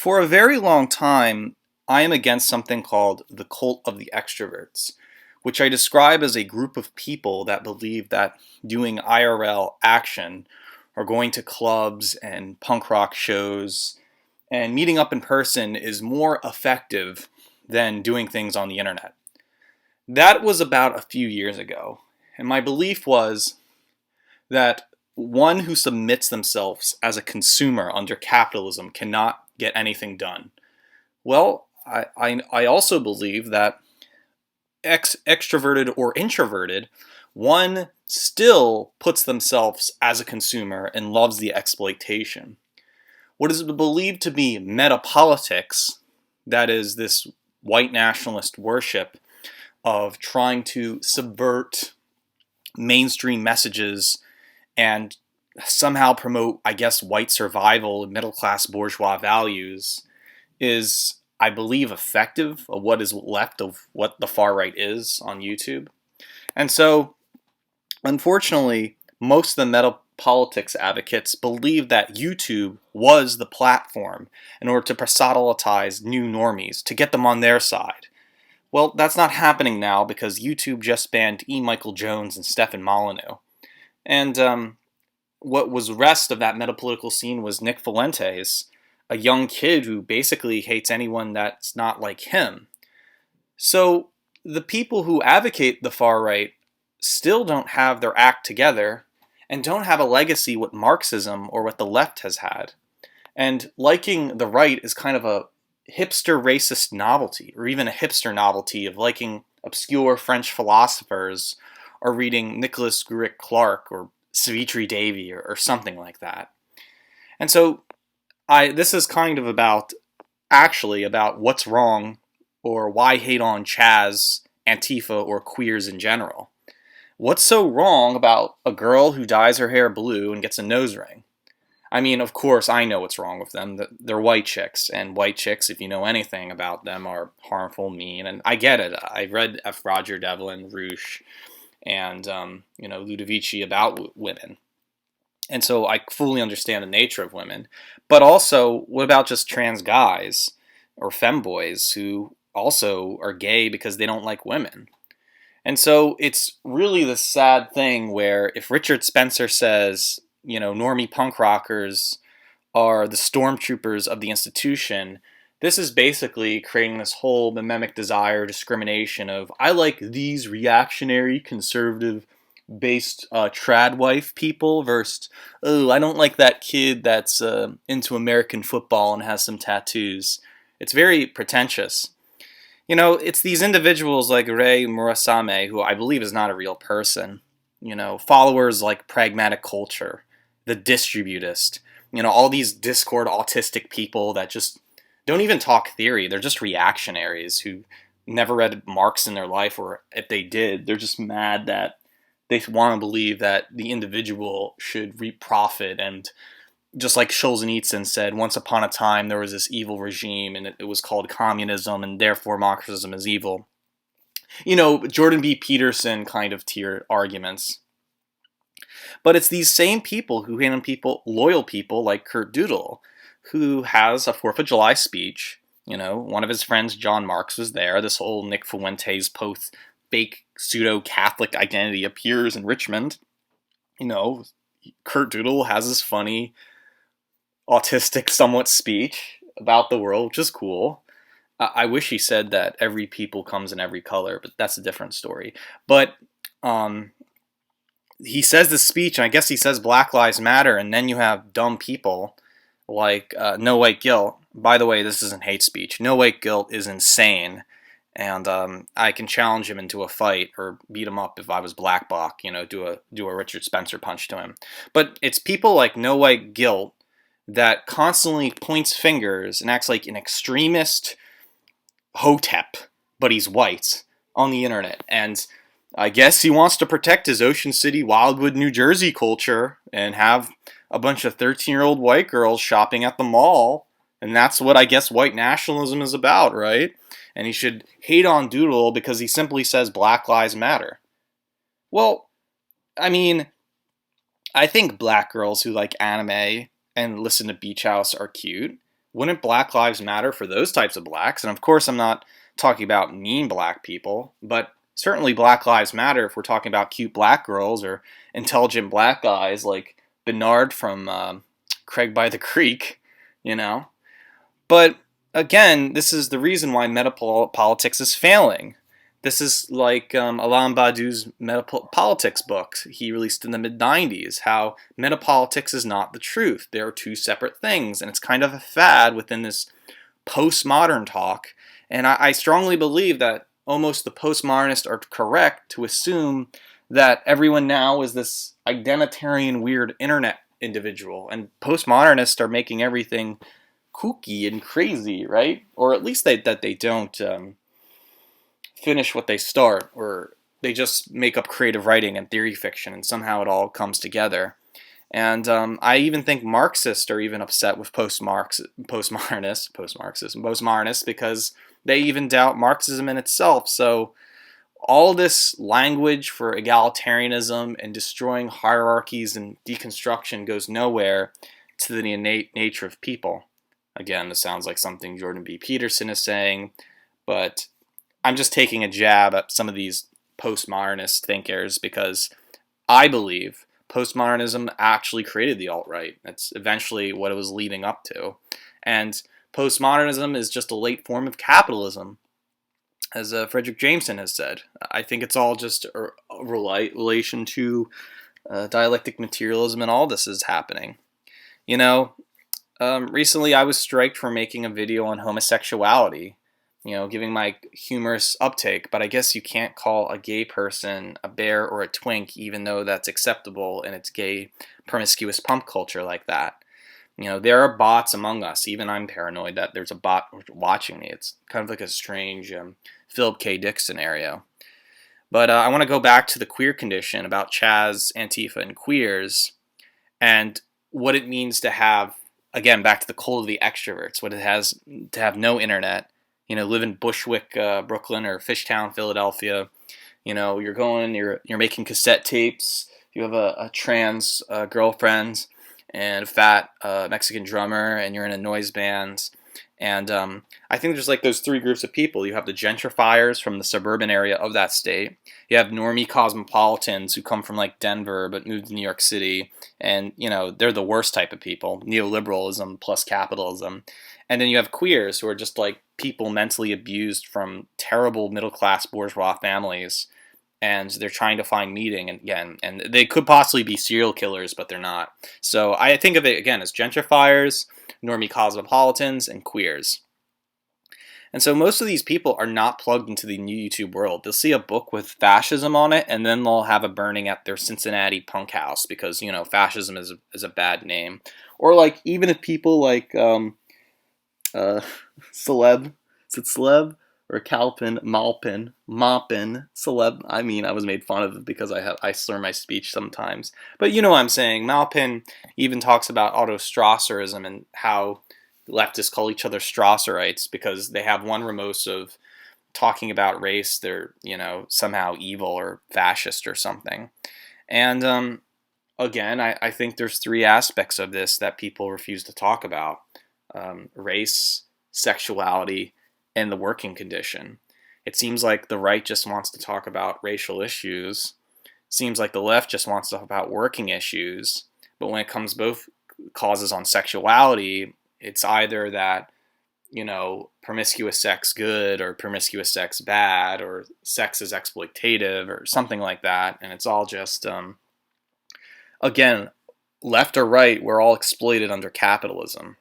For a very long time, I am against something called the cult of the extroverts, which I describe as a group of people that believe that doing IRL action or going to clubs and punk rock shows and meeting up in person is more effective than doing things on the internet. That was about a few years ago, and my belief was that one who submits themselves as a consumer under capitalism cannot get anything done. Well, I also believe that extroverted or introverted, one still puts themselves as a consumer and loves the exploitation. What is believed to be metapolitics, that is, this white nationalist worship of trying to subvert mainstream messages and somehow promote, I guess, white survival and middle class bourgeois values, is, I believe, effective of what is left of what the far right is on YouTube. And so, unfortunately, most of the meta politics advocates believe that YouTube was the platform in order to proselytize new normies, to get them on their side. Well, that's not happening now because YouTube just banned E. Michael Jones and Stefan Molyneux. And what was rest of that metapolitical scene was Nick Fuentes, a young kid who basically hates anyone that's not like him. So the people who advocate the far right still don't have their act together and don't have a legacy what Marxism or what the left has had. And liking the right is kind of a hipster racist novelty, or even a hipster novelty of liking obscure French philosophers or reading Nicholas Gruick Clark or Savitri Devi or something like that. And so this is kind of about what's wrong or why hate on CHAZ, Antifa, or queers in general. What's so wrong about a girl who dyes her hair blue and gets a nose ring? I mean, of course, I know what's wrong with them. They're white chicks, and white chicks, if you know anything about them, are harmful, mean, and I get it. I read F. Roger Devlin, Roosh, and Ludovici about women. And so I fully understand the nature of women. But also, what about just trans guys or femboys who also are gay because they don't like women? And so it's really the sad thing where if Richard Spencer says, normie punk rockers are the stormtroopers of the institution, this is basically creating this whole mimic desire discrimination of, I like these reactionary, conservative based trad wife people versus, oh, I don't like that kid that's into American football and has some tattoos. It's very pretentious. It's these individuals like Ray Murasame, who I believe is not a real person. Followers like Pragmatic Culture, the Distributist, all these Discord autistic people that just don't even talk theory. They're just reactionaries who never read Marx in their life, or if they did, they're just mad that they want to believe that the individual should reap profit. And just like Solzhenitsyn said, once upon a time there was this evil regime and it was called communism and therefore Marxism is evil. Jordan B. Peterson kind of tier arguments. But it's these same people who hate on people, loyal people like Curt Doolittle, who has a 4th of July speech. One of his friends, John Marks, was there. This whole Nick Fuentes fake pseudo-Catholic identity appears in Richmond. Curt Doodle has this funny, autistic, somewhat speech about the world, which is cool. I wish he said that every people comes in every color, but that's a different story. But he says this speech, and I guess he says Black Lives Matter, and then you have dumb people like No White Guilt. By the way, this isn't hate speech. No White Guilt is insane. And I can challenge him into a fight or beat him up if I was Black Bloc, do a Richard Spencer punch to him. But it's people like No White Guilt that constantly points fingers and acts like an extremist hotep, but he's white, on the internet. And I guess he wants to protect his Ocean City, Wildwood, New Jersey culture and have a bunch of 13-year-old white girls shopping at the mall. And that's what I guess white nationalism is about, right? And he should hate on Doodle because he simply says Black Lives Matter. Well, I mean, I think black girls who like anime and listen to Beach House are cute. wouldn't Black Lives Matter for those types of blacks? And of course, I'm not talking about mean black people, but certainly Black Lives Matter if we're talking about cute black girls or intelligent black guys like Bernard from Craig by the Creek, you know? But again, this is the reason why metapolitics is failing. This is like Alain Badiou's metapolitics book he released in the mid-90s, how metapolitics is not the truth. There are two separate things, and it's kind of a fad within this postmodern talk. And I strongly believe that almost the postmodernists are correct to assume that everyone now is this identitarian, weird internet individual, and postmodernists are making everything kooky and crazy, right? Or at least that they don't finish what they start, or they just make up creative writing and theory fiction, and somehow it all comes together. And I even think Marxists are even upset with postmodernists because they even doubt Marxism in itself. So all this language for egalitarianism and destroying hierarchies and deconstruction goes nowhere to the innate nature of people. Again, this sounds like something Jordan B. Peterson is saying, but I'm just taking a jab at some of these postmodernist thinkers because I believe postmodernism actually created the alt-right. That's eventually what it was leading up to. And postmodernism is just a late form of capitalism, as Frederick Jameson has said. I think it's all just a relation to dialectic materialism, and all this is happening. You know, recently I was striked for making a video on homosexuality, giving my humorous uptake, but I guess you can't call a gay person a bear or a twink, even though that's acceptable in its gay, promiscuous pump culture like that. There are bots among us. Even I'm paranoid that there's a bot watching me. It's kind of like a strange Philip K. Dick scenario. But I want to go back to the queer condition about CHAZ, Antifa, and queers, and what it means to have, again, back to the cult of the extroverts, what it has to have no internet, live in Bushwick, Brooklyn, or Fishtown, Philadelphia. You're making cassette tapes. You have a trans girlfriend and a fat Mexican drummer, and you're in a noise band. And I think there's like those three groups of people. You have the gentrifiers from the suburban area of that state. You have normie cosmopolitans who come from like Denver but moved to New York City, and they're the worst type of people. Neoliberalism plus capitalism. And then you have queers who are just like people mentally abused from terrible middle-class bourgeois families, and they're trying to find meaning, and they could possibly be serial killers, but they're not. So I think of it, again, as gentrifiers, normie cosmopolitans, and queers. And so most of these people are not plugged into the new YouTube world. They'll see a book with fascism on it, and then they'll have a burning at their Cincinnati punk house because, fascism is a bad name. Or like, even if people like Celeb, is it Celeb? Or Calpin, Malpin, Celeb. I was made fun of because I slur my speech sometimes. But you know what I'm saying. Malpin even talks about autostrasserism and how leftists call each other Strasserites because they have one remorse of talking about race. They're, somehow evil or fascist or something. And again, I think there's three aspects of this that people refuse to talk about. Race, sexuality, and the working condition. It seems like the right just wants to talk about racial issues. Seems like the left just wants to talk about working issues. But when it comes both causes on sexuality, it's either that, promiscuous sex good or promiscuous sex bad, or sex is exploitative or something like that. And it's all just, again, left or right, we're all exploited under capitalism.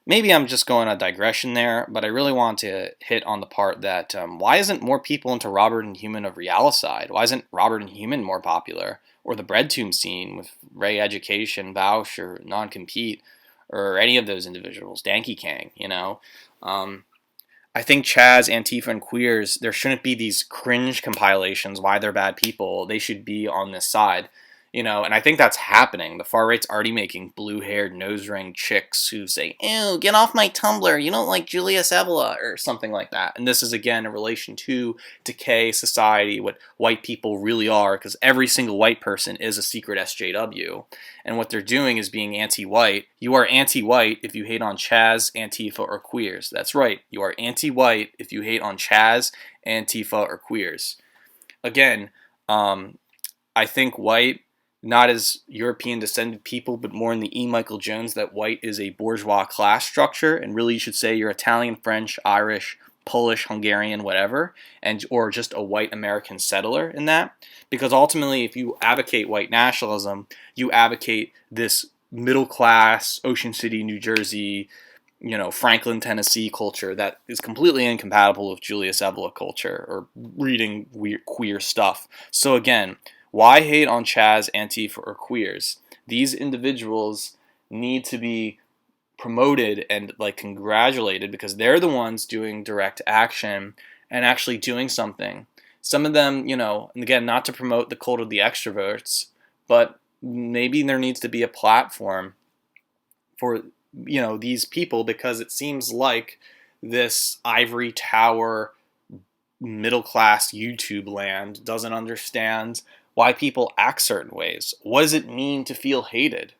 Maybe I'm just going on a digression there, but I really want to hit on the part that why isn't more people into Robert and Human of Realicide? Why isn't Robert and Human more popular? Or the Breadtube scene with Ray Education, Bausch, or Non-Compete, or any of those individuals, Danky Kang, I think CHAZ, Antifa, and queers, there shouldn't be these cringe compilations, why they're bad people. They should be on this side. And I think that's happening. The far right's already making blue-haired, nose-ring chicks who say, ew, get off my Tumblr, you don't like Julia Evola, or something like that. And this is, again, in relation to decay, society, what white people really are, because every single white person is a secret SJW. And what they're doing is being anti-white. You are anti-white if you hate on CHAZ, Antifa, or queers. That's right. You are anti-white if you hate on CHAZ, Antifa, or queers. Again, I think white, not as European descended people, but more in the E. Michael Jones, that white is a bourgeois class structure, and really you should say you're Italian, French, Irish, Polish, Hungarian, whatever, or just a white American settler in that. Because ultimately, if you advocate white nationalism, you advocate this middle class, Ocean City, New Jersey, Franklin, Tennessee culture that is completely incompatible with Julius Evola culture or reading weird, queer stuff. So again, why hate on CHAZ, Antifa, or queers? These individuals need to be promoted and congratulated because they're the ones doing direct action and actually doing something. Some of them, and again, not to promote the cult of the extroverts, but maybe there needs to be a platform for these people, because it seems like this ivory tower middle class YouTube land doesn't understand why people act certain ways. What does it mean to feel hated?